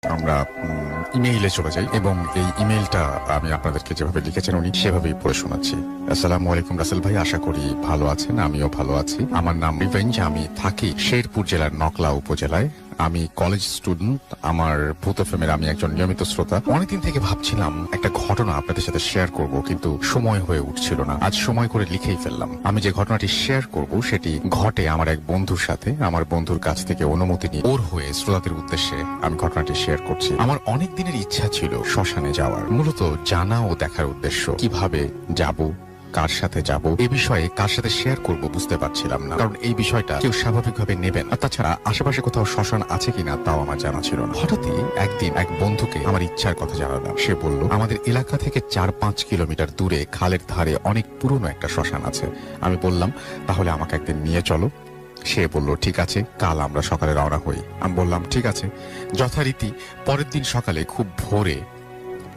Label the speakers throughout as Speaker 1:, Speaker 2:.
Speaker 1: আমরা ইমেইলে চলে যাই এবং এই ইমেইলটা আমি আপনাদেরকে যেভাবে লিখেছেন উনি সেভাবেই পড়ে শোনাচ্ছি। আসসালামু আলাইকুম রাসেল ভাই, আশা করি ভালো আছেন। আমিও ভালো আছি। আমার নাম রিভেঞ্জ, আমি থাকি শেরপুর জেলার নকলা উপজেলায়। আমি কলেজ স্টুডেন্ট। আমার ভূত এফএমের আমি একজন নিয়মিত শ্রোতা। অনেকদিন থেকে ভাবছিলাম একটা ঘটনা আপনাদের সাথে শেয়ার করব, কিন্তু সময় হয়ে উঠছিল না। আজ সময় করে লিখেই ফেললাম। আমি যে ঘটনাটি শেয়ার করব সেটি ঘটে আমার এক বন্ধুর সাথে। আমার বন্ধুর কাছ থেকে অনুমতি নিয়ে ওর হয়ে শ্রোতাদের উদ্দেশ্যে আমি ঘটনাটি শেয়ার করছি। আমার অনেক দিনের ইচ্ছা ছিল শ্মশানে যাওয়ার, মূলত জানা ও দেখার উদ্দেশ্য। কিভাবে যাব, কার সাথে যাব, এ বিষয়ে কার সাথে শেয়ার করব বুঝতে পারছিলাম না, কারণ এই বিষয়টা কেউ স্বাভাবিকভাবে নেবেন। আর তাছাড়া আশেপাশে কোথাও শ্মশান আছে কিনা তাও আমার জানা ছিল না। হঠাৎই একদিন এক বন্ধুকে আমার ইচ্ছার কথা জানালাম। সে বলল আমাদের এলাকা থেকে 4-5 কিলোমিটার দূরে খালের ধারে অনেক পুরনো একটা শ্মশান আছে। আমি বললাম তাহলে আমাকে একদিন নিয়ে চলো। সে বলল ঠিক আছে, কাল আমরা সকালে রওনা হই। আমি বললাম ঠিক আছে। যথারীতি পরের দিন সকালে খুব ভোরে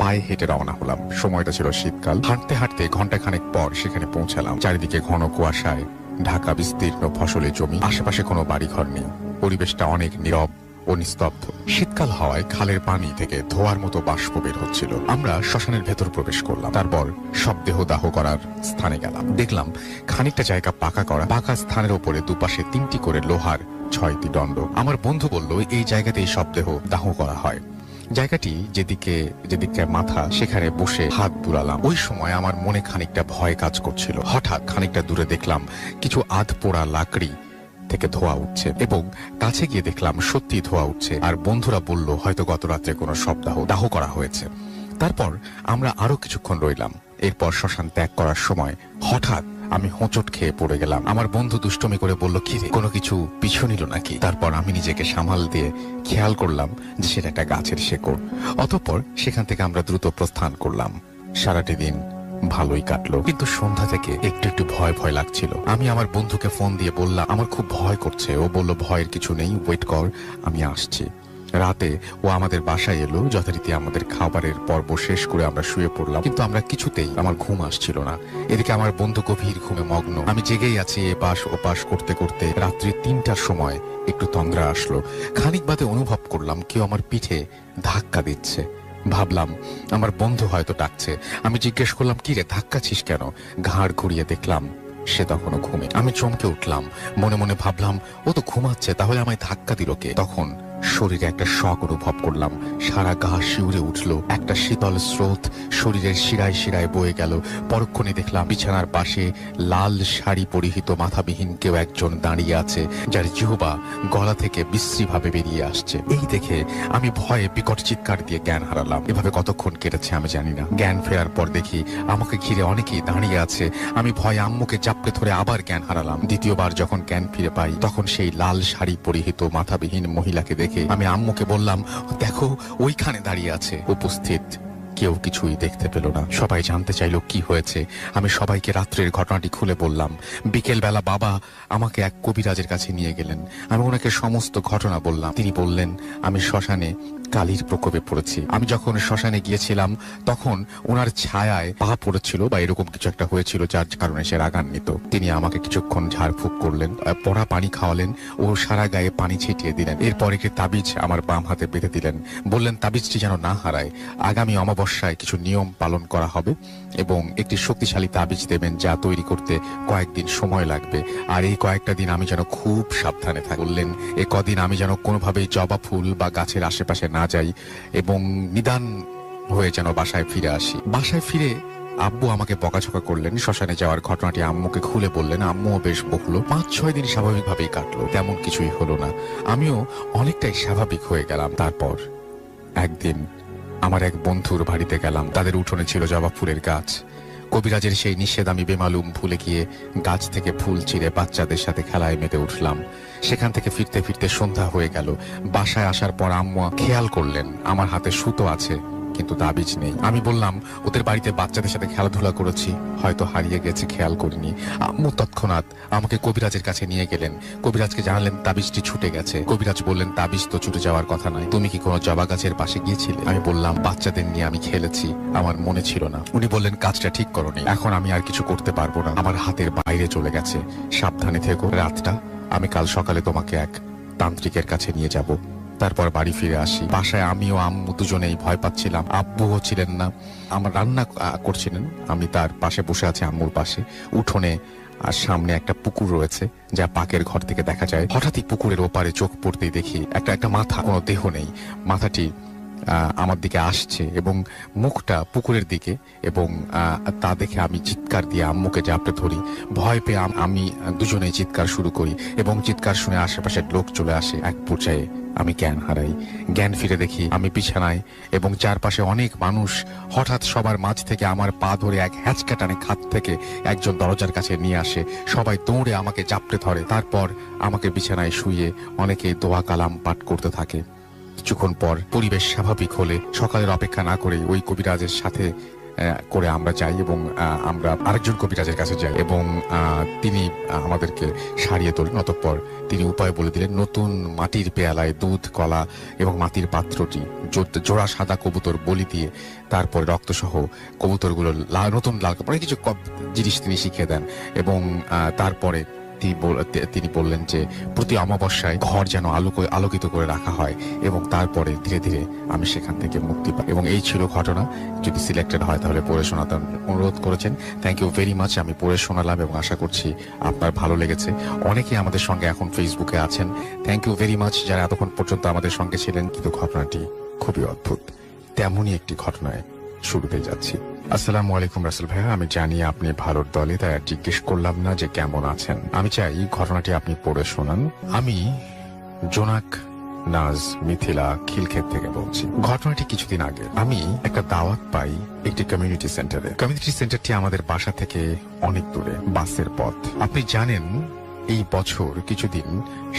Speaker 1: পায়ে হেঁটে রওনা হলাম। সময়টা ছিল শীতকাল। হাঁটতে হাঁটতে ঘন্টাখানেক পর সেখানে পৌঁছালাম। চারিদিকে ঘন কুয়াশায় ঢাকা বিস্তীর্ণ ফসলের জমি, আশেপাশে কোনো বাড়িঘর নেই। পরিবেশটা অনেক নীরব ও নিস্তব্ধ। শীতকাল হওয়ায় খালের পানি থেকে ধোয়ার মতো বাষ্প বের হচ্ছিল। আমরা শ্মশানের ভেতর প্রবেশ করলাম। তারপর সব দেহ দাহ করার স্থানে গেলাম। দেখলাম খানিকটা জায়গা পাকা করা। পাকা স্থানের ওপরে দুপাশে 3টি করে লোহার 6টি দণ্ড। আমার বন্ধু বলল এই জায়গাতেই সব দেহ দাহ করা হয়। জায়গাটি যেদিকে মাথা, সেখানে বসে হাত বুলালাম। ওই সময় আমার মনে খানিকটা ভয় কাজ করছিল। হঠাৎ খানিকটা দূরে দেখলাম কিছু আধ পোড়া লাকড়ি থেকে ধোঁয়া উঠছে এবং কাছে গিয়ে দেখলাম সত্যি ধোঁয়া উঠছে। আর বন্ধুরা বলল হয়তো গত রাত্রে কোনো শবদাহ দাহ করা হয়েছে। তারপর আমরা আরো কিছুক্ষণ রইলাম। এরপর শ্মশান ত্যাগ করার সময় হঠাৎ আমি হোঁচট খেয়ে পড়ে গেলাম। আমার বন্ধু দুষ্টমি করে বলল কি রে, কোনো কিছু পিছু নিল নাকি? তারপর আমি নিজেকে সামাল দিয়ে খেয়াল করলাম যে সেটা একটা গাছের শেকড়। অতঃপর সেখান থেকে আমরা দ্রুত প্রস্থান করলাম। সারাটি দিন ভালোই কাটলো, কিন্তু সন্ধ্যা থেকে একটু একটু ভয় ভয় লাগছিল। আমি আমার বন্ধুকে ফোন দিয়ে বললাম আমার খুব ভয় করছে। ও বলল ভয়ের কিছু নেই, ওয়েট কর, আমি আসছি। রাতে ও আমাদের বাসায় এলো। যথারীতি আমাদের খাবারের পর্ব শেষ করে আমরা শুয়ে পড়লাম, কিন্তু আমরা কিছুতেই আমার ঘুম আসছিল না। এদিকে আমার বন্ধু গভীর ঘুমে মগ্ন। আমি জেগেই আছি এপাশ ওপাশ করতে করতে। রাত্রি 3টার সময় একটু তন্দ্রা আসলো। খানিক বাদে অনুভব করলাম কেউ আমার পিঠে ধাক্কা দিচ্ছে। ভাবলাম আমার বন্ধু হয়তো ডাকছে। আমি জিজ্ঞেস করলাম কি রে, ধাক্কাছিস কেন? ঘাড় ঘুরিয়ে দেখলাম সে তখনও ঘুমে। আমি চমকে উঠলাম। মনে মনে ভাবলাম ও তো ঘুমাচ্ছে, তাহলে আমায় ধাক্কা দিল কে? তখন শরীরে একটা শক অনুভব করলাম। সারা গা শিউরে উঠল। একটা শীতল স্রোত শরীরের শিরায় শিরায় বয়ে গেল। পরক্ষণে দেখলাম বিছানার পাশে লাল শাড়ি পরিহিত মাথাবিহীন কেউ একজন দাঁড়িয়ে আছে, যার জিহ্বা গলা থেকে বিশ্রীভাবে বেরিয়ে আসছে। এই দেখে আমি ভয়ে বিকট চিৎকার দিয়ে জ্ঞান হারালাম। এভাবে কতক্ষণ কেটেছে আমি জানি না। জ্ঞান ফেরার পর দেখি আমাকে ঘিরে অনেকেই দাঁড়িয়ে আছে। আমি ভয়ে আম্মুকে চাপড়ে ধরে আবার জ্ঞান হারালাম। দ্বিতীয়বার যখন জ্ঞান ফিরে পাই তখন সেই লাল শাড়ি পরিহিত মাথাবিহীন মহিলাকে দেখে আমি আম্মুকে বললাম দেখো ওইখানে দাঁড়িয়ে আছে। উপস্থিত কেউ কিছুই দেখতে পেল না। সবাই জানতে চাইল কি হয়েছে। আমি সবাইকে রাত্রের ঘটনাটি খুলে বললাম। বিকেল বেলা বাবা আমাকে এক কবিরাজের কাছে নিয়ে গেলেন। আমি ওনাকে সমস্ত ঘটনা বললাম। তিনি বললেন আমি শ্মশানে কালির প্রকোপে পড়েছি। আমি যখন শ্মশানে গিয়েছিলাম তখন ওনার ছায়ায় পা পড়েছিল বা এরকম কিছু একটা হয়েছিল, যার কারণে সে রাগান্বিত। তিনি আমাকে কিছুক্ষণ ঝাড়ফুঁক করলেন, পড়া পানি খাওয়ালেন ও সারা গায়ে পানি ছিটিয়ে দিলেন। এরপর একটি তাবিজ আমার বাম হাতে বেঁধে দিলেন। বললেন তাবিজটি যেন না হারায়। আগামী অমাবস্যায় কিছু নিয়ম পালন করা হবে এবং একটি শক্তিশালী তাবিজ দেবেন যা তৈরি করতে কয়েকদিন সময় লাগবে। আর এই কয়েকটা দিন আমি যেন খুব সাবধানে থাকি। বললেন এ কদিন আমি যেন কোনোভাবেই জবা ফুল বা গাছের আশেপাশে না যাই এবং নিদান হয়ে যেন বাসায় ফিরে আসি। বাসায় ফিরে আব্বু আমাকে বকাঝকা করলেন। শ্মশানে যাওয়ার ঘটনাটি আম্মুকে খুলে বললেন। আম্মুও বেশ বকলো। 5-6 দিন স্বাভাবিকভাবেই কাটলো, তেমন কিছুই হলো না। আমিও অনেকটাই স্বাভাবিক হয়ে গেলাম। তারপর একদিন আমার এক বন্ধুর বাড়িতে গেলাম। তাদের উঠোনে ছিল জবা ফুলের গাছ। কবিরাজের সেই নিষেধ আমি বেমালুম ভুলে গিয়ে গাছ থেকে ফুল চিরে বাচ্চাদের সাথে খেলায় মেতে উঠলাম। সেখান থেকে ফিরতে ফিরতে সন্ধ্যা হয়ে গেল। বাসায় আসার পর আম্মু খেয়াল করলেন আমার হাতে সুতো আছে কিন্তু তাবিজ নেই। আমি বললাম ওদের বাড়িতে বাচ্চাদের সাথে খেলাধুলা করেছি, হয়তো হারিয়ে গেছে, খেয়াল করিনি। আম্মু তৎক্ষণাৎ আমাকে কবিরাজের কাছে নিয়ে গেলেন। কবিরাজকে জানালেন তাবিজটি ছুটে গেছে। কবিরাজ বললেন তাবিজ তো ছুটে যাওয়ার কথা নয়, তুমি কি কোনো জবা গাছের পাশে গিয়েছিলে? আমি বললাম বাচ্চাদের নিয়ে আমি খেলেছি, আমার মনে ছিল না। উনি বললেন কাজটা ঠিক করোনি, এখন আমি আর কিছু করতে পারবো না, আমার হাতের বাইরে চলে গেছে, সাবধানে থেকো। রাতটা আমি কাল সকালে তোমাকে এক তান্ত্রিকের কাছে নিয়ে যাব, তারপর বাড়ি ফিরে আসি। বাসায় আমি ও আম্মু দুজনেই ভয় পাচ্ছিলাম, আব্বুও ছিলেন না। আমার রান্না করছিলেন, আমি তার পাশে বসে আছি, আম্মুর পাশে। উঠোনে আর সামনে একটা পুকুর রয়েছে, যা পাকের ঘর থেকে দেখা যায়। হঠাৎই পুকুরের ওপারে চোখ পড়তেই দেখি একটা মাথা, কোনো দেহ নেই। মাথাটি আমার দিকে আসছে এবং মুখটা পুকুরের দিকে, এবং তা দেখে আমি চিৎকার দিয়ে আম্মুকে জাপটে ধরি। ভয় পেয়ে আমি দুজনেই চিৎকার শুরু করি এবং চিৎকার শুনে আশেপাশের লোক চলে আসে। এক পর্যায়ে আমি জ্ঞান হারাই। জ্ঞান ফিরে দেখি আমি বিছানায় এবং চারপাশে অনেক মানুষ। হঠাৎ সবার মাঝ থেকে আমার পা ধরে এক হ্যাচকা টানে খাট থেকে একজন দরজার কাছে নিয়ে আসে। সবাই দৌড়ে আমাকে জাপটে ধরে। তারপর আমাকে বিছানায় শুইয়ে অনেকে দোয়া কালাম পাঠ করতে থাকে। কিছুক্ষণ পর পরিবেশ স্বাভাবিক হলে সকালের অপেক্ষা না করে ওই কবিরাজের সাথে করে আমরা যাই এবং আমরা আরেকজন কবিরাজের কাছে যাই এবং তিনি আমাদেরকে সারিয়ে তোলেন। অতঃপর তিনি উপায় বলে দিলেন। নতুন মাটির পেয়ালায় দুধ, কলা এবং মাটির পাত্রটি জোড়া সাদা কবুতর বলি দিয়ে তারপরে রক্তসহ কবুতরগুলো নতুন লাল কাপড় কিছু জিনিস তিনি শিখিয়ে দেন এবং তারপরে তিনি বললেন যে প্রতি অমাবস্যায় ঘর যেন আলোকিত করে রাখা হয় এবং তারপরে ধীরে ধীরে আমি সেখান থেকে মুক্তি পাই। এবং এই ছিল ঘটনা। যদি সিলেক্টেড হয় তাহলে পড়ে শোনাতে অনুরোধ করেছেন। Thank you very much. আমি পড়ে শোনালাম এবং আশা করছি আপনার ভালো লেগেছে। অনেকেই আমাদের সঙ্গে এখন ফেসবুকে আছেন। থ্যাংক ইউ ভেরি মাচ যারা এতক্ষণ পর্যন্ত আমাদের সঙ্গে ছিলেন। কিন্তু ঘটনাটি খুবই অদ্ভুত। তেমনই একটি ঘটনায় শুরুতে যাচ্ছি। আসসালামু আলাইকুম রাসেল ভাইয়া, আমি জানি আপনি ভালোর দলে, তাই আর জিজ্ঞেস করলাম না যে কেমন আছেন। আমি চাই ঘটনাটি আপনি পড়ে শোনান। আমি জোনাক নাজ মিথিলা খিলক্ষেত থেকে বলছি। ঘটনাটি কিছুদিন আগে। আমি একটা দাওয়াত পাই একটি কমিউনিটি সেন্টারে। কমিউনিটি সেন্টারটি আমাদের বাসা থেকে অনেক দূরে, বাসের পথ। আপনি জানেন এই বছর কিছুদিন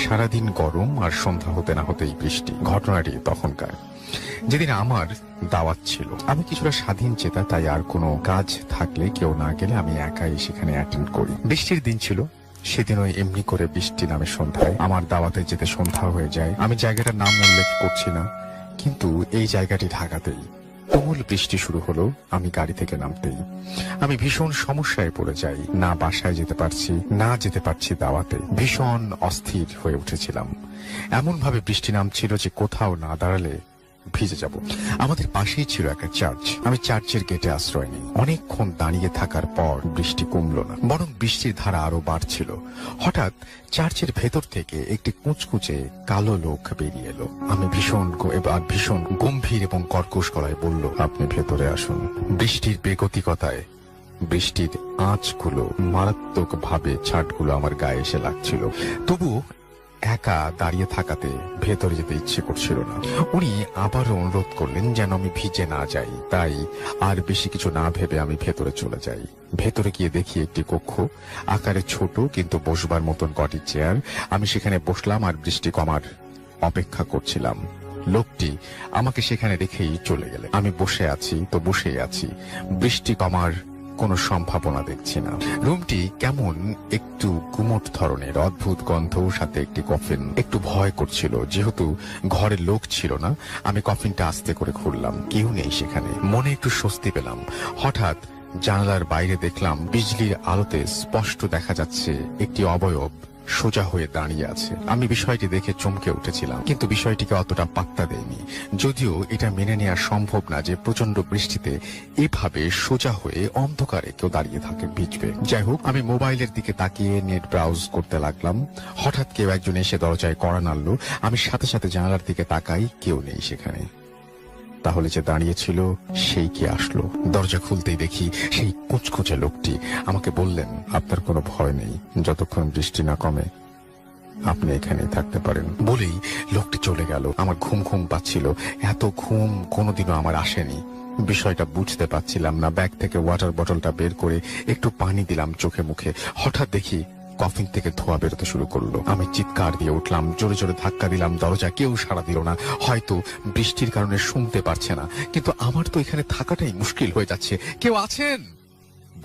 Speaker 1: সারাদিন গরম আর সন্ধ্যা হতে না হতেই বৃষ্টি। ঘটনাটি তখনকার, যেদিন আমার দাওয়াত ছিল। আমি কিছুটা স্বাধীন চেতা, তাই আর কোনো কাজ থাকলে কেউ না গেলে আমি একাই সেখানে অ্যাটেন্ড করি। বৃষ্টির দিন ছিল সেদিন। ওই এমনি করে বৃষ্টি নামে সন্ধ্যায় আমার দাওয়াতে যেতে সন্ধ্যা হয়ে যায়। আমি জায়গাটার নাম উল্লেখ করছি না, কিন্তু এই জায়গাটি ঢাকাতেই। তুমুল বৃষ্টি শুরু হলো আমি গাড়ি থেকে নামতেই। আমি ভীষণ সমস্যায় পড়ে যাই। না বাসায় যেতে পারছি, না যেতে পারছি দাওয়াতে। ভীষণ অস্থির হয়ে উঠেছিলাম। এমন ভাবে বৃষ্টি নামছিল যে কোথাও না দাঁড়ালে ভিজে যাব। আমাদের পাশেই ছিল একটা চার্চ। আমি চার্চের গেটে আশ্রয় নিই। অনেকক্ষণ দাঁড়িয়ে থাকার পর বৃষ্টি কমলো না, বরং বৃষ্টির ধারা আরো বাড়ছিল। হঠাৎ চার্চের ভেতর থেকে একটি কুচকুচে কালো লোক বেরিয়ে এলো। আমি ভীষণ গম্ভীর এবং কর্কশ গলায় বলল, আপনি ভেতরে আসুন। বৃষ্টির বেগতিকতায় বৃষ্টির আঁচগুলো মারাত্মক ভাবে ছাটগুলো আমার গায়ে এসে লাগছিল। তবুও একা দাঁড়িয়ে থাকাতে ভেতরে যেতে ইচ্ছে করছিল না। উনি আবারও অনুরোধ করলেন যেন আমি ভিজে না যাই। তাই আর বেশি কিছু না ভেবে আমি ভেতরে চলে যাই। ভেতরে গিয়ে দেখি একটি কক্ষ, আকারে ছোট কিন্তু বসবার মতন কটি চেয়ার। আমি সেখানে বসলাম আর বৃষ্টি কমার অপেক্ষা করছিলাম। লোকটি আমাকে সেখানে রেখেই চলে গেলে আমি বসে আছি তো বসেই আছি। বৃষ্টি কমার কোনো সম্ভাবনা দেখছি না। রুমটি কেমন একটু গুমট ধরনের, অদ্ভুত গন্ধ, সাথে একটি কফিন। একটু ভয় করছিল যেহেতু ঘরের লোক ছিল না। আমি কফিনটা আস্তে করে খুললাম। কেউ নেই সেখানে। মনে একটু স্বস্তি পেলাম। হঠাৎ জানালার বাইরে দেখলাম বিজলির আলোতে স্পষ্ট দেখা যাচ্ছে একটি অবয়ব সোজা হয়ে দাঁড়িয়ে আছে। আমি বিষয়টি দেখে চমকে উঠেছিলাম, কিন্তু বিষয়টিকে অতটা পাত্তা দেয়নি। যদিও এটা মেনে নেওয়া সম্ভব না যে প্রচন্ড বৃষ্টিতে এভাবে সোজা হয়ে অন্ধকারে কেউ দাঁড়িয়ে থাকে, ভিজবে। যাই হোক, আমি মোবাইলের দিকে তাকিয়ে নেট ব্রাউজ করতে লাগলাম। হঠাৎ কেউ একজন এসে দরজায় কড়া নাড়ল। আমি সাথে সাথে জানালার দিকে তাকাই, কেউ নেই সেখানে। তাহলে যে দাঁড়িয়েছিল সেই কি আসলো? দরজা খুলতেই দেখি সেই কুচকুচে লোকটি। আমাকে বললেন, আপনার কোনো ভয় নেই, যতক্ষণ বৃষ্টি না কমে আপনি এখানেই থাকতে পারেন। বলেই লোকটি চলে গেল। আমার ঘুম ঘুম পাচ্ছিল। এত ঘুম কোনোদিনও আমার আসেনি। বিষয়টা বুঝতে পারছিলাম না। ব্যাগ থেকে ওয়াটার বটলটা বের করে একটু পানি দিলাম চোখে মুখে। হঠাৎ দেখি কফিন থেকে ধোঁয়া বেরোতে শুরু করলো। আমি চিৎকার দিয়ে উঠলাম, জোরে জোরে ধাক্কা দিলাম দরজা। কেউ সাড়া দিল না। হয়তো বৃষ্টির কারণে শুনতে পারছে না, কিন্তু আমার তো এখানে থাকাটাই মুশকিল হয়ে যাচ্ছে। কেউ আছেন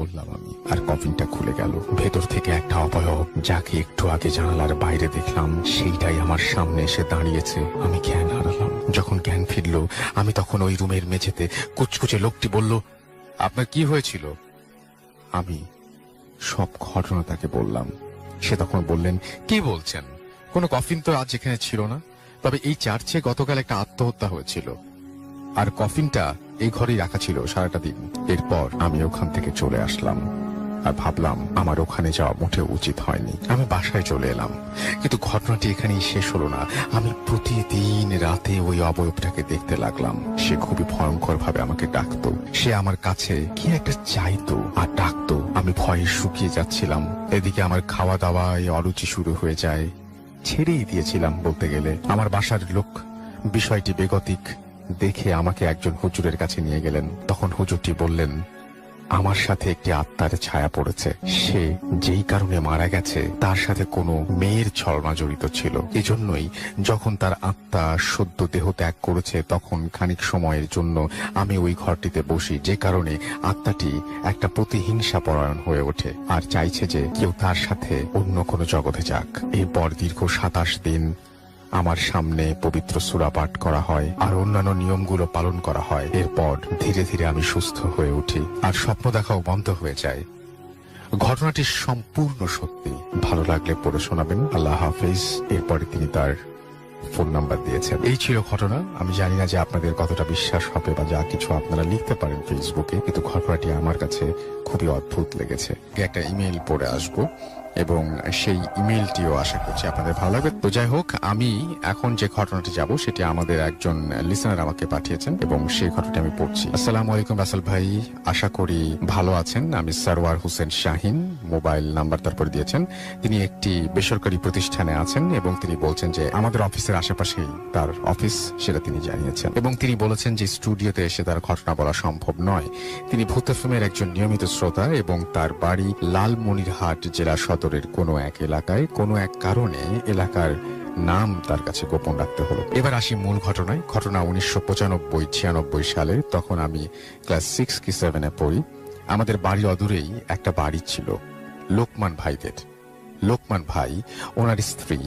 Speaker 1: বললাম আমি, আর কফিনটা খুলে গেল। ভেতর থেকে একটা অবয়ব, যাকে একটু আগে জানালার বাইরে দেখলাম, সেইটাই আমার সামনে এসে দাঁড়িয়েছে। আমি জ্ঞান হারালাম। যখন জ্ঞান ফিরল, আমি তখন ওই রুমের মেঝেতে। কুচকুচে লোকটি বলল, আপনার কি হয়েছিল? আমি সব ঘটনা তাকে বললাম। সে তখন বললেন, কি বলছেন? কোনো কফিন তো আজ এখানে ছিল না। তবে এই চার্চে গতকাল একটা আত্মহত্যা হয়েছিল, আর কফিনটা এই ঘরেই রাখা ছিল সারাটা দিন। এরপর আমি ওখান থেকে চলে আসলাম আর ভাবলাম আমার ওখানে যাওয়া মোটেও উচিত হয়নি। আমি বাসায় চলে এলাম, কিন্তু ঘটনাটি এখানেই শেষ হলো না। আমি প্রতিদিন রাতে ওই অবয়বটাকে দেখতে লাগলাম। সে খুবই ভয়ঙ্কর ভাবে আমাকে ডাকতো, সে আমার কাছে কি একটা চাইতো আর ডাকতো। আমি ভয়ে শুকিয়ে যাচ্ছিলাম। এদিকে আমার খাওয়া দাওয়ায় অরুচি শুরু হয়ে যায়। ছেড়েই দিয়েছিলাম বলতে গেলে। আমার বাসার লোক বিষয়টি বেগতিক দেখে আমাকে একজন হুজুরের কাছে নিয়ে গেলেন। তখন হুজুরটি বললেন, আমার সাথে একটি আত্মার ছায়া পড়েছে। সে যেই কারণে মারা গেছে তার সাথে কোনো মেয়ের ছলনা জড়িত ছিল। এজন্যই যখন তার আত্মা সদ্য দেহ ত্যাগ করেছে তখন খানিক সময়ের জন্য আমি ওই ঘরটিতে বসি, যে কারণে আত্মাটি একটা প্রতিহিংসা পরায়ণ হয়ে ওঠে আর চাইছে যে কেউ তার সাথে অন্য কোনো জগতে যাক। এরপর দীর্ঘ 27 দিন আমার সামনে পবিত্র সূরা পাঠ করা হয় আর অন্যান্য নিয়মগুলো পালন করা হয়। এরপর ধীরে ধীরে আমি সুস্থ হয়ে উঠি আর স্বপ্ন দেখাও বন্ধ হয়ে যায়। ঘটনাটি সম্পূর্ণ সত্যি। ভালো লাগলে পড়ে শোনাবেন। আল্লাহ হাফেজ। এরপরে তিনি তার ফোন নাম্বার দিয়েছেন। এই ছিল ঘটনা। আমি জানি না যে আপনাদের কতটা বিশ্বাস হবে বা যা কিছু আপনারা লিখতে পারেন ফেসবুকে, কিন্তু ঘটনাটি আমার কাছে খুবই অদ্ভুত লেগেছে। একটা ইমেল পড়ে আসবো এবং সেই ইমেলটিও আশা করছি আপনাদের ভালো লাগবে। তো যাই হোক, আমি এখন যে ঘটনাটি যাব সেটি আমাদের একজন লিসেনার আমাকে পাঠিয়েছেন এবং সেই ঘটনাটি আমি পড়ছি। আসসালামু আলাইকুম রাসেল ভাই, আশা করি ভালো আছেন। আমি সরওয়ার হোসেন শাহিন, মোবাইল নাম্বার তারপরে দিয়েছেন। তিনি একটি বেসরকারি প্রতিষ্ঠানে আছেন এবং তিনি বলছেন যে আমাদের অফিসের আশেপাশেই তার অফিস, সেটা তিনি জানিয়েছেন এবং তিনি বলেছেন যে স্টুডিওতে এসে তার ঘটনা বলা সম্ভব নয়। তিনি ভূত এফএমের একজন নিয়মিত শ্রোতা এবং তার বাড়ি লালমনিরহাট জেলা সদরের কোনো এক এলাকায়। কোনো এক কারণে এলাকার নাম তার কাছে গোপন রাখতে হলো। এবার আসি মূল ঘটনায়। ঘটনা 1995-96 সালে। তখন আমি ক্লাস 6 কি 7 এ পড়ি। আমাদের বাড়ি অদূরেই একটা বাড়ি ছিল লোকমান ভাইদের। লোকমান ভাই, ওনার স্ত্রী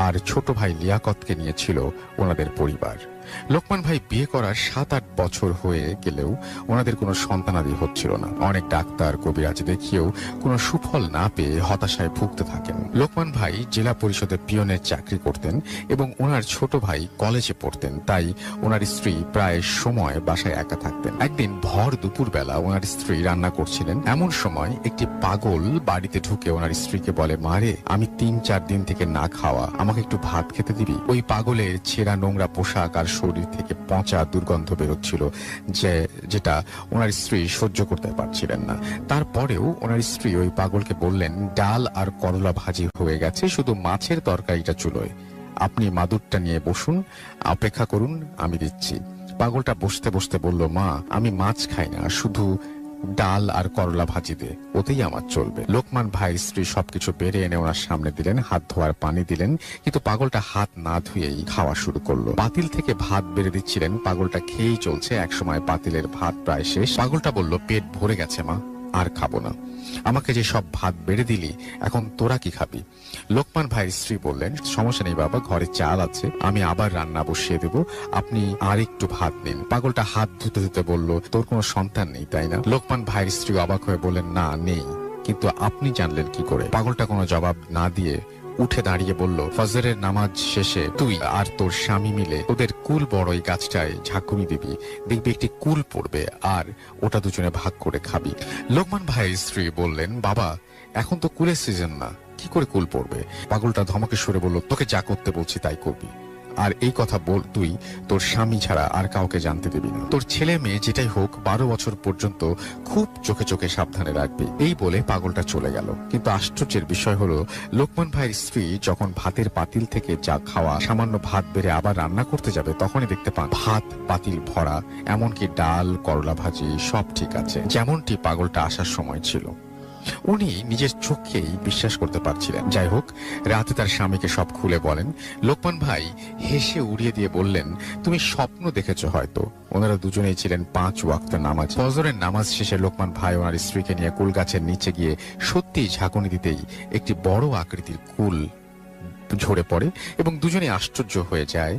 Speaker 1: আর ছোট ভাই লিয়াকতকে নিয়েছিল ওনাদের পরিবার। লোকমান ভাই বিয়ে করার 7-8 বছর হয়ে গেলেও ওনাদের কোনো সন্তানাদি হচ্ছিল না। অনেক ডাক্তার কবিরাজ দেখিয়েও কোনো সুফল না পেয়ে হতাশায় ভুগতে থাকেন। লোকমান ভাই জেলা পরিষদের পিয়নের চাকরি করতেন এবং ওনার ছোট ভাই কলেজে পড়তেন, তাই ওনার স্ত্রী প্রায় সময় বাসায় একা থাকতেন। একদিন ভর দুপুর বেলা ওনার স্ত্রী রান্না করছিলেন। এমন সময় একটি পাগল বাড়িতে ঢুকে ওনার স্ত্রীকে বলে, মারে, আমি 3-4 দিন থেকে না খাওয়া, আমাকে একটু ভাত খেতে দিবি? ওই পাগলের ছেঁড়া নোংরা পোশাক আর শরীর থেকে পচা দুর্গন্ধ বেরোচ্ছিল, যেটা ওনার স্ত্রী সহ্য করতে পারছিলেন না। তারপরেও ওনার স্ত্রী ওই পাগলকে বললেন, ডাল আর করলা ভাজি হয়ে গেছে, শুধু মাছের তরকারিটা চুলোয়, আপনি মাদুরটা নিয়ে বসুন, অপেক্ষা করুন, আমি দিচ্ছি। পাগলটা বসতে বসতে বলল, মা, আমি মাছ খাই না, শুধু ডাল আর করলা ভাজি দে, ওতেই আমার চলবে। লোকমান ভাই স্ত্রী সবকিছু বেড়ে এনে ওনার সামনে দিলেন, হাত ধোয়ার পানি দিলেন, কিন্তু পাগলটা হাত না ধুয়েই খাওয়া শুরু করলো। পাতিল থেকে ভাত বেড়ে দিচ্ছিলেন, পাগলটা খেয়েই চলছে। একসময় পাতিলের ভাত প্রায় শেষ। পাগলটা বলল, পেট ভরে গেছে মা, আর খাবো না, আমাকে যে সব ভাত বেড়ে দিলি, এখন তোরা কি খাবি? লোকমান ভাইয়ের স্ত্রী বললেন, সমস্যা নেই বাবা, ঘরে চাল আছে, আমি আবার রান্না বসিয়ে দেব, আপনি আর একটু ভাত নিন। পাগলটা হাত ধুতে ধুতে বলল, তোর কোনো সন্তান নেই তাই না? লোকমান ভাইয়ের স্ত্রী অবাক হয়ে বললেন, না, নেই, কিন্তু আপনি জানলেন কি করে? পাগলটা কোনো জবাব না দিয়ে উঠে দাঁড়িয়ে বলল, ফজরের নামাজ শেষে তুই আর তোর স্বামী মিলে ওদের কুল বড়ই গাছটায় ঝাঁকুনি দিবি, দেখবি একটি কুল পড়বে, আর ওটা দুজনে ভাগ করে খাবি। লোকমান ভাইয়ের স্ত্রী বললেন, বাবা, এখন তো কুলের সিজন না, কি করে কুল পড়বে? পাগলটা ধমকে সরে বলল, তোকে যা করতে বলছি তাই করবি, আর এই কথা বল তুই তোর স্বামী ছাড়া আর কাউকে জানতে দিবি না। তোর ছেলে মেয়ে যেটাই হোক 12 বছর পর্যন্ত খুব চোখে চোখে সাবধানে রাখবি। এই বলে পাগলটা চলে গেল। কিন্তু আশ্চর্যের বিষয় হলো, লোকমান ভাইয়ের স্ত্রী যখন ভাতের পাতিল থেকে যা খাওয়া সামান্য ভাত বেড়ে আবার রান্না করতে যাবে, তখনই দেখতে পান ভাত পাতিল ভরা, এমনকি ডাল, করলা ভাজি সব ঠিক আছে, যেমনটি পাগলটা আসার সময় ছিল। উনি নিজের চোখকেই বিশ্বাস করতে পারছিলেন। যাই হোক, রাতে তার স্বামীকে সব খুলে বলেন। লোকমান ভাই হেসে উড়িয়ে দিয়ে বললেন, তুমি স্বপ্ন দেখেছ হয়তো। ওনারা দুজনেই ছিলেন 5 ওয়াক্ত নামাজ। ফজরের নামাজ শেষে লোকমান ভাই ওনার স্ত্রীকে নিয়ে কুল গাছের নিচে গিয়ে সত্যিই ঝাঁকুনি দিতেই একটি বড় আকৃতির কুল ঝরে পড়ে এবং দুজনে আশ্চর্য হয়ে যায়,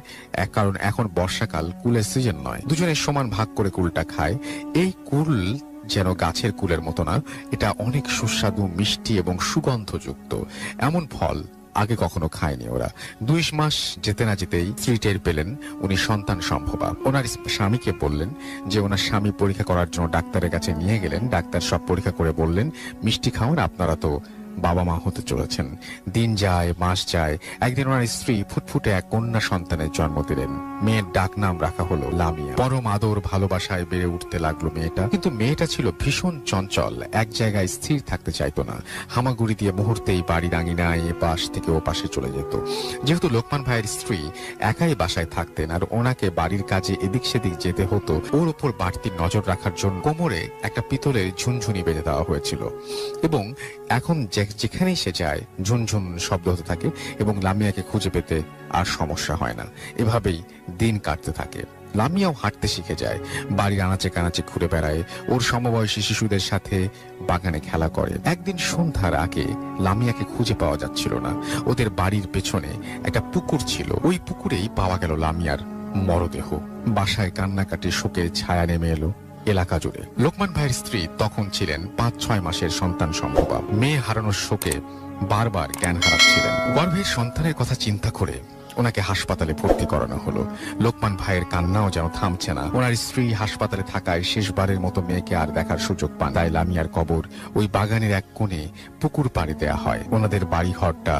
Speaker 1: কারণ এখন বর্ষাকাল, কুলের সিজন নয়। দুজনে সমান ভাগ করে কুলটা খায়। এই কুল যেন গাছের কুলের মতো না, এটা অনেক সুস্বাদু, মিষ্টি এবং সুগন্ধযুক্ত। এমন ফল আগে কখনো খায়নি ওরা। 2 মাস যেতে না যেতেই স্ত্রী টের পেলেন উনি সন্তান সম্ভবা। ওনার স্বামীকে বললেন যে ওনার স্বামী পরীক্ষা করার জন্য ডাক্তারের কাছে নিয়ে গেলেন। ডাক্তার সব পরীক্ষা করে বললেন, মিষ্টি খাওয়ান, আপনারা তো বাবা মা হতে চলেছেন। দিন যায়, মাস যায়। একদিন ওনার স্ত্রী ফুটফুটে এক কন্যা সন্তানের জন্ম দিলেন। মেয়ের ডাক নাম রাখা হলো লামিয়া। পরম আদর ভালোবাসায় বেড়ে উঠতে লাগলো মেয়েটা। কিন্তু মেয়েটা ছিল ভীষণ চঞ্চল, এক জায়গায় স্থির থাকতে চাইতো না। হামাগুড়ি দিয়ে মুহূর্তেই বাড়ির আঙিনায় এ পাশ থেকে ও পাশে চলে যেত। যেহেতু লোকমান ভাইয়ের স্ত্রী একাই বাসায় থাকতেন আর ওনাকে বাড়ির কাজে এদিক সেদিক যেতে হতো, ওর ওপর বাড়তি নজর রাখার জন্য কোমরে একটা পিতলের ঝুনঝুনি বেঁধে দেওয়া হয়েছিল। এবং এখন যেখানেই সে যায় ঝুনঝুন শব্দ হতে থাকে এবং লামিয়াকে খুঁজে পেতে আর সমস্যা হয় না। এভাবেই দিন কাটতে থাকে। লামিয়াও হাঁটতে শিখে যায়, বাড়ির আনাচে কানাচে ঘুরে বেড়ায়, ওর সমবয়সী শিশুদের সাথে বাগানে খেলা করে। একদিন সন্ধ্যার আগে লামিয়াকে খুঁজে পাওয়া যাচ্ছিল না। ওদের বাড়ির পেছনে একটা পুকুর ছিল, ওই পুকুরেই পাওয়া গেল লামিয়ার মরদেহ। বাসায় কান্নাকাটি শোকের ছায়া নেমে এলো এলাকা জুড়ে। লোকমান ভাইয়ের স্ত্রী তখন ছিলেন 5-6 মাসের সন্তান সম্ভবা। মেয়ে হারানোর শোকে বারবার জ্ঞান হারাচ্ছিলেন। গর্ভের সন্তানের কথা চিন্তা করে ওনাকে হাসপাতালে ভর্তি করানো হলো। লোকমান ভাইয়ের কান্নাও যেন থামছে না। ওনার স্ত্রী হাসপাতালে থাকায় শেষবারের মতো মেয়েকে আর দেখার সুযোগ পান। তাই লামিয়ার কবর ওই বাগানের এক কোণে পুকুর পাড়ে দেয়া হয়। ওনাদের বাড়ি ঘরটা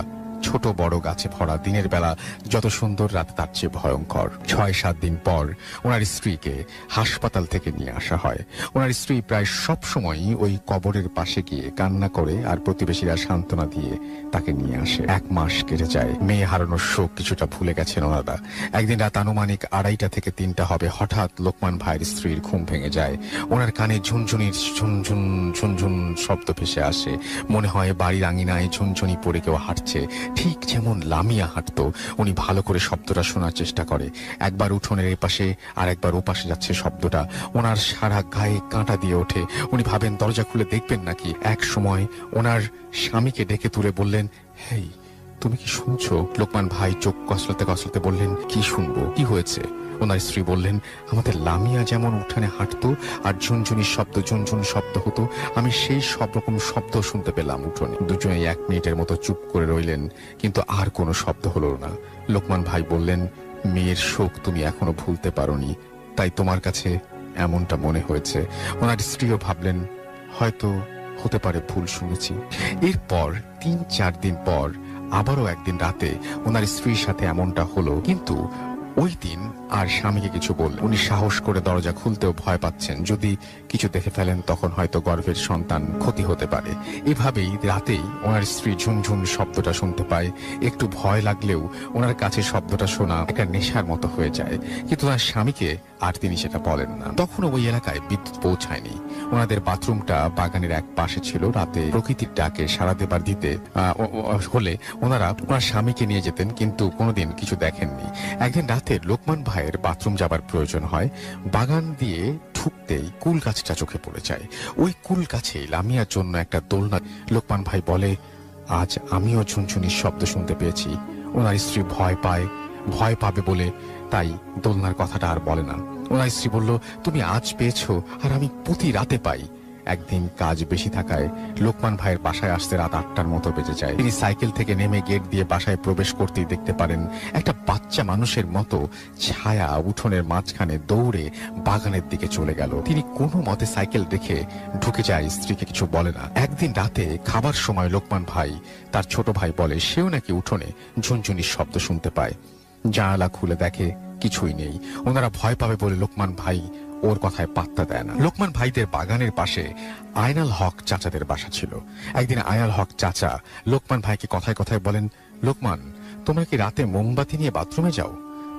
Speaker 1: ছোট বড় গাছে ভরা। দিনের বেলা যত সুন্দর, রাত তার চেয়ে ভয়ঙ্কর। 6-7 দিন পর ওনার স্ত্রীকে হাসপাতাল থেকে নিয়ে আসা হয়। ওনার স্ত্রী প্রায় সব সময়ই ওই কবরের পাশে গিয়ে কান্না করে আর প্রতিবেশীরা সান্ত্বনা দিয়ে তাকে নিয়ে আসে। 1 মাস কেটে যায়। মেয়ে হারানোর শোক কিছুটা ভুলে গেছেন ওনারা। একদিন রাত আনুমানিক 2:30 থেকে 3টা হবে। হঠাৎ লোকমান ভাইয়ের স্ত্রীর ঘুম ভেঙে যায়। ওনার কানে ঝুনঝুনির ঝুনঝুন ঝুনঝুন শব্দ ভেসে আসে। মনে হয় বাড়ির আঙিনায় ঝুনঝুনি পড়ে কেউ হাঁটছে, ঠিক যেমন লামিয়া হাঁটতো। উনি ভালো করে শব্দটা শোনার চেষ্টা করে। একবার উঠোনের এপাশে আর একবার ওপাশে যাচ্ছে শব্দটা। ওনার সারা গায়ে কাঁটা দিয়ে ওঠে। উনি ভাবেন দরজা খুলে দেখবেন নাকি। এক সময় ওনার স্বামীকে ডেকে তুলে বললেন, হেই, তুমি কি শুনছো? লোকমান ভাই চোখ কসলাতে কসলাতে বললেন, কি শুনবো, কি হয়েছে? ওনার স্ত্রী বললেন, আমাদের লামিয়া যেমন উঠানে হাঁটতো আর ঝুনঝুনির শব্দ ঝুনঝুন শব্দ হতো, আমি সেই সব রকম শব্দ শুনতে পেলাম উঠোনে। দুজনে 1 মিনিটের মতো চুপ করে রইলেন, কিন্তু আর কোনো শব্দ হলো না। লোকমান ভাই বললেন, মেয়ের শোক তুমি এখনো ভুলতে পারোনি, তাই তোমার কাছে এমনটা মনে হয়েছে। ওনার স্ত্রীও ভাবলেন, হয়তো হতে পারে ভুল শুনেছি। এরপর 3-4 দিন পর আবারও একদিন রাতে ওনার স্ত্রীর সাথে এমনটা হলো, কিন্তু ওই দিন আর স্বামীকে কিছু বললেন। উনি সাহস করে দরজা খুলতেও ভয় পাচ্ছেন, যদি কিছু দেখে ফেলেন তখন হয়তো গর্ভের সন্তান ক্ষতি হতে পারে। এভাবেই রাতেই ওনার স্ত্রী ঝুনঝুন শব্দটা শুনতে পায়। একটু ভয় লাগলেও ওনার কাছে শব্দটা শোনা একটা নেশার মতো হয়ে যায়। কিন্তু তার স্বামীকে আর তিনি সেটা বলেন না। তখন ওই এলাকায় বিদ্যুৎ পৌঁছায়নি। ওনাদের বাথরুমটা বাগানের এক পাশে ছিল। রাতে প্রকৃতির ডাকে সাড়া দেবার দিতে হলে ওনারা ওনার স্বামীকে নিয়ে যেতেন, কিন্তু কোনোদিন কিছু দেখেননি। একদিন রাতে লোকমান ভাইয়ের বাথরুম যাবার প্রয়োজন হয়। বাগান দিয়ে ঢুকতেই কুল গাছটা চোখে পড়ে যায়। ওই কুল গাছে লামিয়ার জন্য একটা দোলনা। লোকমান ভাই বলে, আজ আমিও ঝুনঝুনির শব্দ শুনতে পেয়েছি। ওনার স্ত্রী ভয় পায়, ভয় পাবে বলে তাই দোলনার কথাটা আর বলে না। ওনার স্ত্রী বলল, তুমি আজ পেয়েছো আর আমি প্রতি রাতে পাই। একদিন কাজ বেশি থাকায় লোকমান ভাইয়ের বাসায় আসতে রাত 8টার মতো বেজে যায়। তিনি সাইকেল থেকে নেমে গেট দিয়ে বাসায় প্রবেশ করতেই দেখতে পারেন একটা বাচ্চা মানুষের মতো ছায়া উঠোনের মাঝখানে দৌড়ে বাগানের দিকে চলে গেল। তিনি কোনো মতে সাইকেল রেখে ঢুকে যায়, স্ত্রীকে কিছু বলে না। একদিন রাতে খাবার সময় লোকমান ভাই তার ছোট ভাই বলে সেও নাকি উঠোনে ঝুনঝুনির শব্দ শুনতে পায়। জানালা খুলে দেখে কিছুই নেই। ওনারা ভয় পাবে বলে লোকমান ভাই ওর কথায় পাত্তা দেয় না। লোকমান ভাইদের বাগানের পাশে আয়নাল হক চাচাদের বাসা ছিল। একদিন আয়নাল হক চাচা লোকমান ভাইকে কথায় কথায় বলেন, লোকমান, তোমরা কি রাতে মোমবাতি নিয়ে বাথরুমে যাও?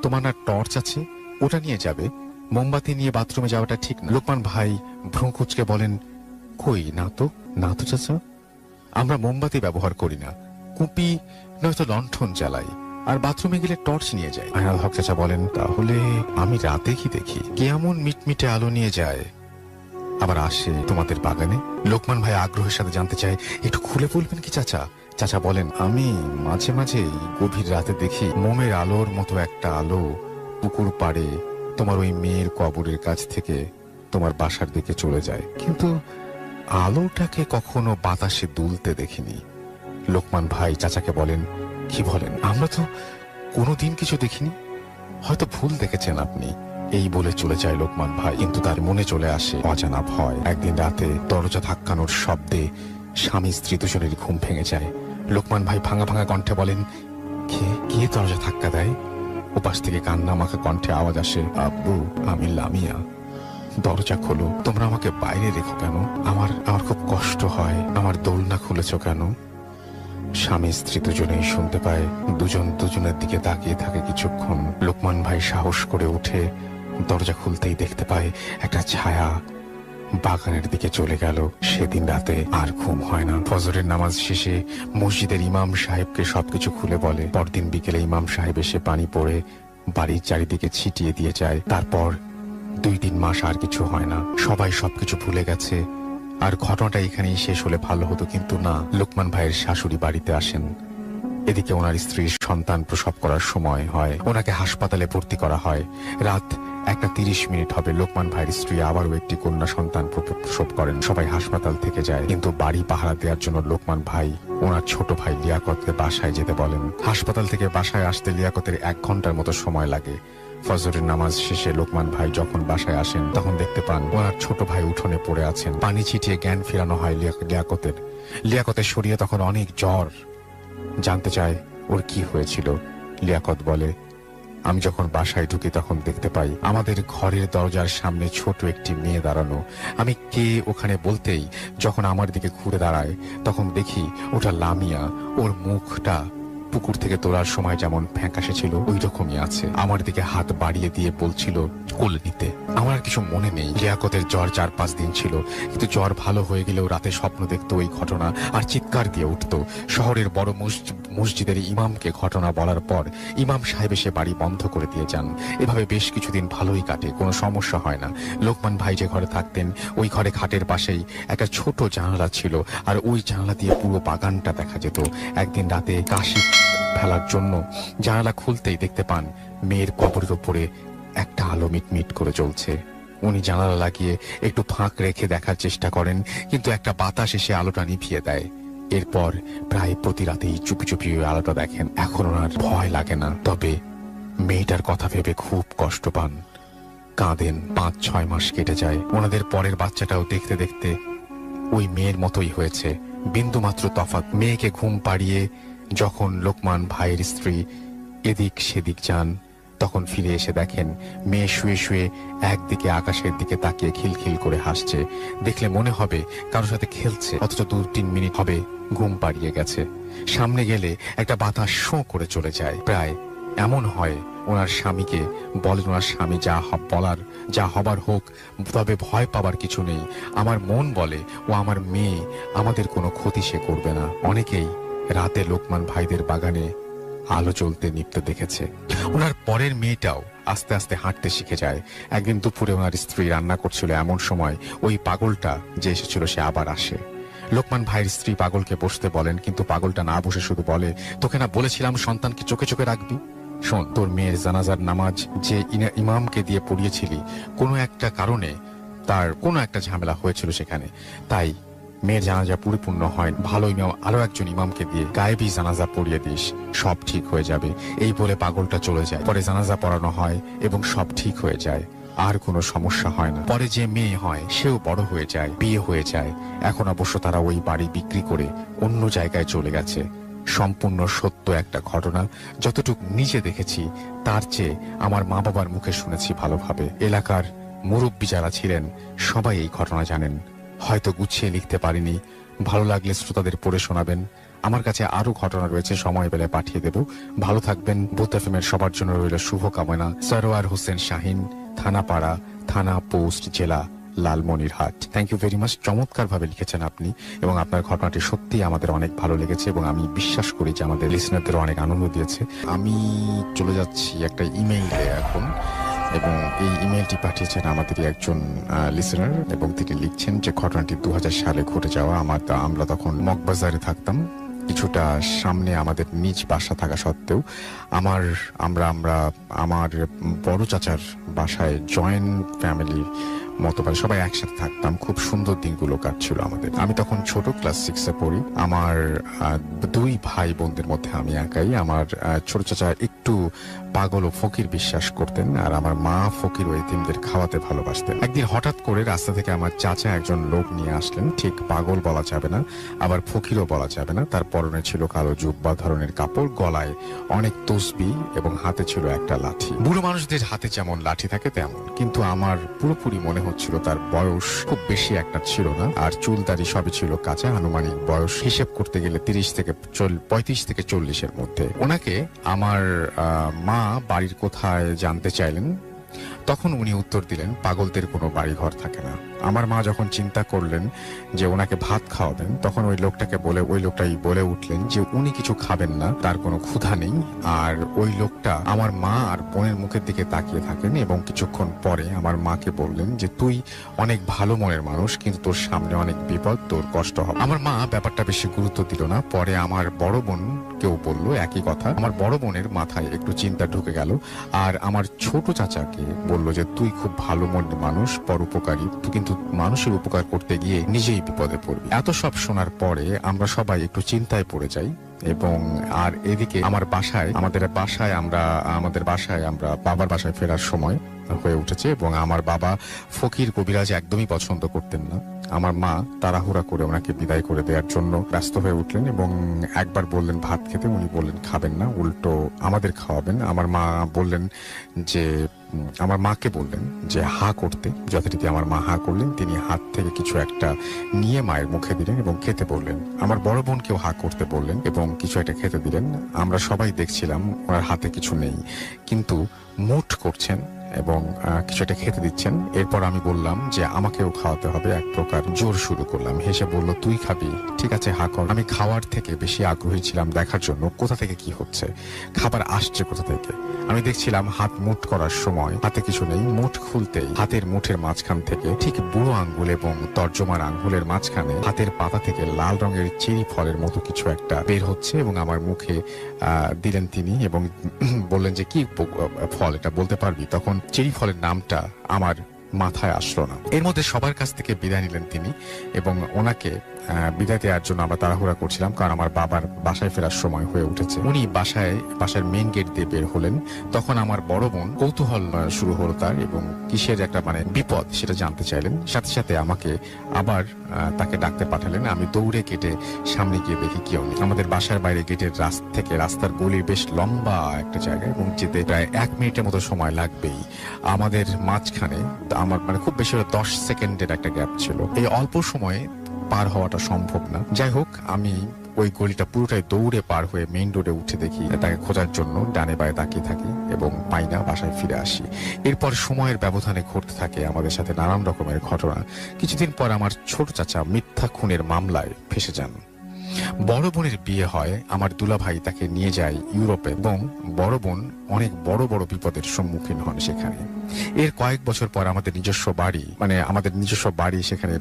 Speaker 1: তোমার না টর্চ আছে, ওটা নিয়ে যাবে। মোমবাতি নিয়ে বাথরুমে যাওয়াটা ঠিক না। লোকমান ভাই ভ্রু কুঁচকে বলেন, কই, না তো চাচা, আমরা মোমবাতি ব্যবহার করি না, কুপি নয়তো লণ্ঠন জ্বালাই, আর বাথরুমে গেলে টর্চ নিয়ে যায়। আয়নাল হক চাচা বলেন, তাহলে আমি রাতে কি দেখি? কেমন মিটমিটে আলো নিয়ে যায় আবার আসে তোমাদের বাগানে? লোকমান ভাই আগ্রহের সাথে জানতে চায়, একটু খুলে বলবেন কি চাচা? চাচা বলেন, আমি মাঝে মাঝে গভীর রাতে দেখি মোমের আলোর মতো একটা আলো পুকুর পাড়ে তোমার ওই মেয়ের কবরের কাছ থেকে তোমার বাসার দিকে চলে যায়, কিন্তু আলোটাকে কখনো বাতাসে দুলতে দেখিনি। লোকমান ভাই চাচাকে বলেন, কি বলেন? আমরা তো কোনোদিন কিছু দেখিনি। হয়তো ভুল দেখেছেন আপনি। এই বলে চলে যায় লোকমান ভাই, কিন্তু তার মনে চলে আসে অজানা ভয়। একদিন রাতে দরজা ধাক্কানোর শব্দে স্বামী স্ত্রী দুজনেরই ঘুম ভেঙে যায়। লোকমান ভাই ভাঙা ভাঙা কণ্ঠে বলেন, কে কে দরজা ধাক্কা দেয়? ওপাশ থেকে কান্না মাখা কণ্ঠে আওয়াজ আসে, আব্বু, আমি লামিয়া। দরজা খোলো, তোমরা আমাকে বাইরে রেখো কেন? আমার আমার খুব কষ্ট হয়। আমার দোলনা খুলেছ কেন? স্বামী স্ত্রী দুজনেই শুনতে পায়। দুজন দুজনের দিকে তাকিয়ে থাকে কিছুক্ষণ। লোকমান ভাই সাহস করে উঠে দরজা খুলতেই দেখতে পায় একটা ছায়া বাগানের দিকে চলে গেল। সেদিন রাতে আর ঘুম হয় না। ফজরের নামাজ শেষে মসজিদের ইমাম সাহেবকে সবকিছু খুলে বলে। পরদিন বিকেলে ইমাম সাহেব এসে পানি পড়ে বাড়ির চারিদিকে ছিটিয়ে দিয়ে যায়। তারপর 2-3 মাস আর কিছু হয় না। সবাই সবকিছু ভুলে গেছে। আর ঘটনাটা এখানেই শেষ হলে ভালো হতো, কিন্তু না। লোকমান ভাইয়ের শাশুড়ি বাড়িতে আসেন। এদিকে ওনার স্ত্রীর সন্তান প্রসব করার সময় হয়। ওনাকে হাসপাতালে ভর্তি করা হয়। রাত 1:30 হবে। লোকমান ভাইয়ের স্ত্রী আবারও একটি কন্যা সন্তান প্রসব করেন। সবাই হাসপাতাল থেকে যায়, কিন্তু বাড়ি পাহারা দেওয়ার জন্য লোকমান ভাই ওনার ছোট ভাই লিয়াকতকে বাসায় যেতে বলেন। হাসপাতাল থেকে বাসায় আসতে লিয়াকতের 1 ঘন্টার মতো সময় লাগে। ফজরের নামাজ শেষে লোকমান ভাই যখন বাসায় আসেন, তখন দেখতে পান ওনার ছোট ভাই উঠোনে পড়ে আছেন। পানি ছিটিয়ে জ্ঞান ফেরানো হয় লিয়াকতের শরীরে তখন অনেক জ্বর। জানতে চায় ওর কি হয়েছিল। লিয়াকত বলে, আমি যখন বাসায় ঢুকি তখন দেখতে পাই আমাদের ঘরের দরজার সামনে ছোট একটি মেয়ে দাঁড়ানো। আমি কে ওখানে বলতেই যখন আমার দিকে ঘুরে দাঁড়ায়, তখন দেখি ওটা লামিয়া। ওর মুখটা পুকুর থেকে তোলার সময় যেমন ফ্যাকাশে ছিল ওই রকমই আছে। আমার দিকে হাত বাড়িয়ে দিয়ে বলছিল কোলে নিতে। আমার আর কিছু মনে নেই। লিয়াকতের জ্বর 4-5 দিন ছিল, কিন্তু জ্বর ভালো হয়ে গেলেও রাতে স্বপ্ন দেখতো ওই ঘটনা আর চিৎকার দিয়ে উঠতো। শহরের বড় মসজিদের ইমামকে ঘটনা বলার পর ইমাম সাহেব এসে বাড়ি বন্ধ করে দিয়ে যান। এভাবে বেশ কিছুদিন ভালোই কাটে, কোনো সমস্যা হয় না। লোকমান ভাই যে ঘরে থাকতেন ওই ঘরে খাটের পাশেই একটা ছোট জানালা ছিল, আর ওই জানালা দিয়ে পুরো বাগানটা দেখা যেত। একদিন রাতে কাশি ফেলার জন্য জানালা খুলতেই দেখতে পান মেয়ের কবরের ওপরে একটা আলো মিটমিট করে জ্বলছে। উনি জানালা লাগিয়ে একটু ফাঁক রেখে দেখার চেষ্টা করেন, কিন্তু একটা বাতাস এসে আলোটা নিভিয়ে দেয়। এরপর প্রায় প্রতি রাতেই চুপি চুপি ওই আলোটা দেখেন। এখন ওনার ভয় লাগে না, তবে মেয়েটার কথা ভেবে খুব কষ্ট পান, কাঁদেন। 5-6 মাস কেটে যায়। ওনাদের পরের বাচ্চাটাও দেখতে দেখতে ওই মেয়ের মতোই হয়েছে, বিন্দু মাত্র তফাৎ। মেয়েকে ঘুম পাড়িয়ে যখন লোকমান ভাইয়ের স্ত্রী এদিক সেদিক যান, তখন ফিরে এসে দেখেন মেয়ে শুয়ে শুয়ে একদিকে আকাশের দিকে তাকিয়ে খিলখিল করে হাসছে। দেখলে মনে হবে কারোর সাথে খেলছে, অথচ 2-3 মিনিট হবে ঘুম পাড়িয়ে গেছে। সামনে গেলে একটা বাতাস শো করে চলে যায়। প্রায় এমন হয় ওনার স্বামীকে বলেন, ওনার স্বামী যা হবার হোক, তবে ভয় পাবার কিছু নেই। আমার মন বলে ও আমার মেয়ে, আমাদের কোনো ক্ষতি সে করবে না। অনেকেই রাতে লোকমান ভাইদের বাগানে আলো জ্বলতে নিপতে দেখেছে। ওনার পরের মেয়েটাও আস্তে আস্তে হাঁটতে শিখে যায়। একদিন দুপুরে ওনার স্ত্রী রান্না করছিল, এমন সময় ওই পাগলটা যে এসেছিল সে আবার আসে। লোকমান ভাইয়ের স্ত্রী পাগলকে বসতে বলেন, কিন্তু পাগলটা না বসে শুধু বলে, তোকে না বলেছিলাম সন্তানকে চোখে চোখে রাখবি? শোন, তোর মেয়ের জানাজার নামাজ যে ইমামকে দিয়ে পড়িয়েছিলি, কোনো একটা কারণে তার কোনো একটা ঝামেলা হয়েছিল সেখানে, তাই মেয়ের জানাজা পরিপূর্ণ হয়। ভালো ইমাম আরো একজন ইমামকে দিয়ে গায়েবী জানাজা পড়িয়ে দিস, সব ঠিক হয়ে যাবে। এই বলে পাগলটা চলে যায়। পরে জানাজা পড়ানো হয় এবং সব ঠিক হয়ে যায়, আর কোনো সমস্যা হয় না। পরে যে মেয়ে হয় সেও বড় হয়ে যায়, বিয়ে হয়ে যায়। এখন অবশ্য তারা ওই বাড়ি বিক্রি করে অন্য জায়গায় চলে গেছে। সম্পূর্ণ সত্য একটা ঘটনা। যতটুকু নিজে দেখেছি তার চেয়ে আমার মা বাবার মুখে শুনেছি ভালোভাবে। এলাকার মুরব্বী যারা ছিলেন সবাই এই ঘটনা জানেন। হয়তো গুছিয়ে লিখতে পারিনি, ভালো লাগলে শ্রোতাদের পড়ে শোনাবেন। আমার কাছে আরো ঘটনা রয়েছে, সময় পেলে পাঠিয়ে দেব। ভালো থাকবেন। বুথ এফএম-এর সবার জন্য রইল শুভকামনা। সরোয়ার হোসেন শাহিন, থানাপাড়া, থানা পোস্ট, জেলা Lalmonirhat. Thank you very much. চমৎকার ভাবে লিখেছেন আপনি, এবং আপনার ঘটনাটি সত্যিই আমাদের অনেক ভালো লেগেছে, এবং আমি বিশ্বাস করি যে আমাদের লিসনারদের অনেক আনন্দ দিয়েছে। আমি চলে যাচ্ছি একটা ইমেইলে এখন, এবং এই ইমেলটি পাঠিয়েছেন আমাদের একজন লিসেনার, এবং তিনি লিখছেন যে ঘটনাটি 2000 সালে ঘটে যাওয়া। আমরা তখন মগবাজারে থাকতাম। কিছুটা সামনে আমাদের নিজ বাসা থাকা সত্ত্বেও আমার বড় চাচার বাসায় জয়েন্ট ফ্যামিলির মতো সবাই একসাথে থাকতাম। খুব সুন্দর দিনগুলো কাটছিল আমাদের। আমি তখন ছোট, ক্লাস 6-এ পড়ি। আমার দুই ভাই বোনদের মধ্যে আমি একাই। আমার ছোট চাচা একটু পাগল ও ফকির বিশ্বাস করতেন, আর আমার মা ফকির ও এতিমদের খাওয়াতে ভালোবাসতেন। একদিন হঠাৎ করে রাস্তা থেকে আমার চাচা একজন লোক নিয়ে আসলেন। ঠিক পাগল বলা যাবে না, আবার ফকিরও বলা যাবে না। তার পরনে ছিল কালো জুব্বা ধরনের কাপড়, গলায় অনেক তসবিহ এবং হাতে ছিল একটা লাঠি। বুড়ো মানুষদের হাতে যেমন লাঠি থাকে তেমন, কিন্তু আমার পুরোপুরি মনে হচ্ছিল তার বয়স খুব বেশি একটা ছিল না, আর চুল দাড়ি সবই ছিল কাঁচা। আনুমানিক বয়স হিসেব করতে গেলে 35 থেকে 40-এর মধ্যে। ওনাকে আমার মা বাড়ির কোথায় জানতে চাইলেন। তখন উনি উত্তর দিলেন, পাগলদের কোনো বাড়ি ঘর থাকে না। আমার মা যখন চিন্তা করলেন যে ওনাকে ভাত খাওয়াবেন, তখন ওই লোকটাই বলে উঠলেন যে উনি কিছু খাবেন না, তার কোনো ক্ষুধা নেই। আর ওই লোকটা আমার মা আর বোনের মুখের দিকে তাকিয়ে থাকেন এবং কিছুক্ষণ পরে আমার মাকে বললেন যে তুই অনেক ভালো মনের মানুষ, কিন্তু তোর সামনে অনেক বিপদ, তোর কষ্ট হবে। আমার মা ব্যাপারটা বেশি গুরুত্ব দিল না। পরে আমার বড় বোন কেউ বলল একই কথা। আমার বড় বোনের মাথায় একটু চিন্তা ঢুকে গেল, আর আমার ছোট চাচাকে বলল যে তুই খুব ভালো মনের মানুষ, পরোপকারী, তুই কিন্তু মানুষের উপকার করতে গিয়ে নিজেই বিপদে পড়বি। এত সব শোনার পরে আমরা সবাই একটু চিন্তায় পড়ে যাই। এবং আর এদিকে আমাদের বাসায় আমরা বাবার বাসায় ফেরার সময় হয়ে উঠেছে, এবং আমার বাবা ফকির কবিরাজ একদমই পছন্দ করতেন না। আমার মা তাড়াহুড়া করে ওনাকে বিদায় করে দেওয়ার জন্য ব্যস্ত হয়ে উঠলেন এবং একবার বললেন ভাত খেতে, উনি বললেন খাবেন না, উল্টো আমাদের খাওয়াবেন। আমার মাকে বললেন যে হা করতে। যথারীতি আমার মা হা করলেন। তিনি হাত থেকে কিছু একটা নিয়ে মায়ের মুখে দিলেন এবং খেতে বললেন। আমার বড় বোনকেও হা করতে বললেন এবং কিছু একটা খেতে দিলেন। আমরা সবাই দেখছিলাম ওনার হাতে কিছু নেই, কিন্তু মুঠ করছেন এবং কিছু একটা খেতে দিচ্ছেন। এরপর আমি বললাম যে আমাকেও খাওয়াতে হবে। এক প্রকার জোর শুরু করলাম। হেসে বলল তুই খাবি, ঠিক আছে হা কর। আমি খাওয়ার থেকে বেশি আগ্রহী ছিলাম দেখার জন্য কোথা থেকে কি হচ্ছে, খাবার আসছে কোথা থেকে। আমি দেখছিলাম হাত মুঠ করার সময় হাতে কিছু নেই, মুঠ খুলতেই হাতের মুঠের মাঝখান থেকে ঠিক বুড়ো আঙ্গুল এবং তর্জমার আঙ্গুলের মাঝখানে হাতের পাতা থেকে লাল রঙের চেরি ফলের মতো কিছু একটা বের হচ্ছে এবং আমার মুখে দিলেন তিনি এবং বললেন যে কি ফল এটা বলতে পারবি? তখন চেরি ফলের নামটা আমার মাথায় আসলো না। এর মধ্যে সবার কাছ থেকে বিদায় নিলেন তিনি এবং ওনাকে বিদায় দেওয়ার জন্য আমরা তাড়াহুড়া করছিলাম, কারণ আমার বাবার বাসায় ফেরার সময় হয়ে উঠেছে। উনি বাসার মেইন গেট দিয়ে বের হলেন। তখন আমার বড় বোন কৌতূহল শুরু হলো তার, এবং কিসের একটা বিপদ সেটা জানতে চাইলেন। সাথে সাথে আমাকে আবার তাকে ডাকতে পাঠালেন। আমি দৌড়ে গেটে সামনে গিয়ে দেখি কেউ নেই। আমাদের বাসার বাইরে গেটের রাস্তার গলির বেশ লম্বা একটা জায়গা এবং যেতে প্রায় 1 মিনিটের মতো সময় লাগবেই। আমাদের মাঝখানে আমার খুব বেশি 10 সেকেন্ডের একটা গ্যাপ ছিল। এই অল্প সময়ে পার হওয়াটা সম্ভব না। যাই হোক, আমি ওই গলিটা পুরোটাই দৌড়ে পার হয়ে মেইন রোডে উঠে দেখি তাকে খোঁজার জন্য ডানে বায়ে তাকিয়ে থাকি এবং পাই না। বাসায় ফিরে আসি। এরপর সময়ের ব্যবধানে ঘটতে থাকে আমাদের সাথে নানান রকমের ঘটনা। কিছুদিন পর আমার ছোট চাচা মিথ্যা খুনের মামলায় ফেঁসে যান। বড় বোনের বিয়ে হয়। আমার দুলাভাই তাকে নিয়ে যায় ইউরোপে এবং বড় বোন অনেক বড় বড় বিপদের সম্মুখীন হন সেখানে। এর কয়েক বছর পর আমাদের নিজস্ব বাড়ি সেখানে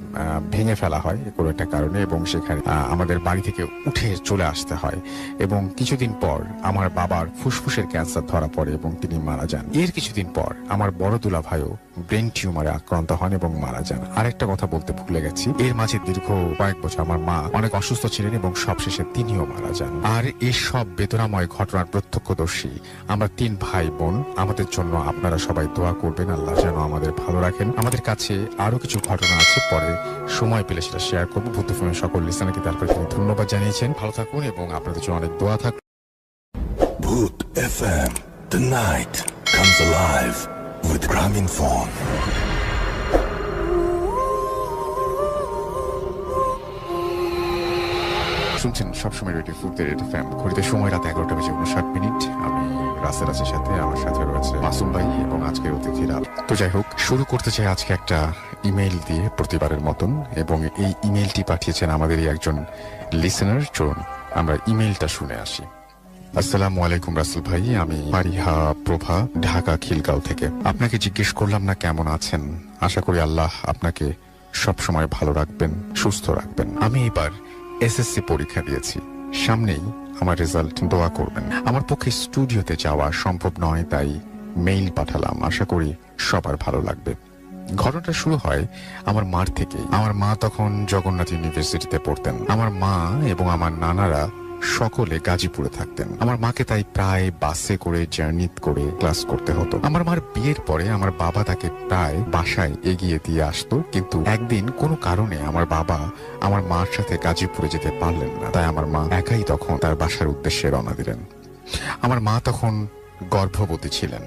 Speaker 1: ভেঙে ফেলা হয় কোনো একটা কারণে, এবং সেখানে আমাদের বাড়ি থেকে উঠে চলে আসতে হয়। এবং কিছুদিন পর আমার বাবার ফুসফুসের ক্যান্সার ধরা পড়ে এবং তিনি মারা যান। এর কিছুদিন পর আমার বড় দুলাভাইও ব্রেন টিউমারে আক্রান্ত হন এবং মারা যান। আরেকটা কথা বলতে ভুলে গেছি, এর মাঝে দীর্ঘ কয়েক বছর আমার মা অনেক অসুস্থ ছিলেন এবং সবশেষে তিনিও মারা যান। আর এসব বেদনাময় ঘটনার প্রত্যক্ষদর্শী আমরা 3 ভাই বোন। আমাদের জন্য আপনারা সবাই দোয়া করবেন, আল্লাহ যেন আমাদের ভালো রাখেন। আমাদের কাছে আরো কিছু ঘটনা আছে, পরে সময় পেলে সেটা শেয়ার করবো। ভূত ফোনের সকল লিসনারকে তারপরে তিনি ধন্যবাদ জানিয়েছেন। ভালো থাকুন এবং আপনাদের জন্য অনেক দোয়া থাকুন।
Speaker 2: Bhoot FM. The night comes alive with Grameenphone.
Speaker 1: শুনছেন সবসময় রেডিও ফুটের রেড এফএম। ঘড়িতে সময় রাত 11:59। আমি রাসেল আছের সাথে, আমার সাথে রয়েছে মাসুম ভাই এবং আজকের অতিথিরা। তো যাই হোক, শুরু করতে চাই আজকে একটা ইমেইল দিয়ে প্রতিবারের মতন, এবং এই ইমেইলটি পাঠিয়েছেন আমাদেরই একজন লিসেনার। চলুন আমরা ইমেইলটা শুনে আসি। আসসালামু আলাইকুম রাসেল ভাই, আমি মারিহা প্রভা, ঢাকা খিলগাঁও থেকে। আপনাকে জিজ্ঞেস করলাম না কেমন আছেন। আশা করি আল্লাহ আপনাকে সবসময় ভালো রাখবেন, সুস্থ রাখবেন। আমি এবার এসএসসি পরীক্ষা দিয়েছি। সামনেই আমার রেজাল্ট, দোয়া করবেন। আমার পক্ষে স্টুডিওতে যাওয়া সম্ভব নয়, তাই মেইল পাঠালাম, আশা করি সবার ভালো লাগবে। ঘটনাটা শুরু হয় আমার মার থেকেই। আমার মা তখন জগন্নাথ ইউনিভার্সিটিতে পড়তেন। আমার মা এবং আমার নানারা সকলে গাজীপুরে থাকতেন। আমার মাকে তাই প্রায় বাসে করে জার্নি করে ক্লাস করতে হতো। আমার মার বিয়ের পরে আমার বাবা তাকে প্রায় বাসায় এগিয়ে দিয়ে আসতো, কিন্তু একদিন কোনো কারণে আমার বাবা আমার মার সাথে গাজীপুরে যেতে পারলেন না, তাই আমার মা একাই তখন তার বাসার উদ্দেশ্যে রওনা দিলেন। আমার মা তখন গর্ভবতী ছিলেন।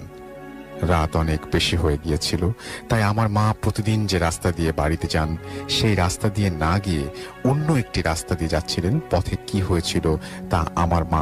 Speaker 1: রাত অনেক বেশি হয়ে গিয়েছিল, তাই আমার মা প্রতিদিন যে রাস্তা দিয়ে বাড়িতে যান সেই রাস্তা দিয়ে না গিয়ে অন্য একটি রাস্তা দিয়ে যাচ্ছিলেন। পথে কি হয়েছিল তা আমার মা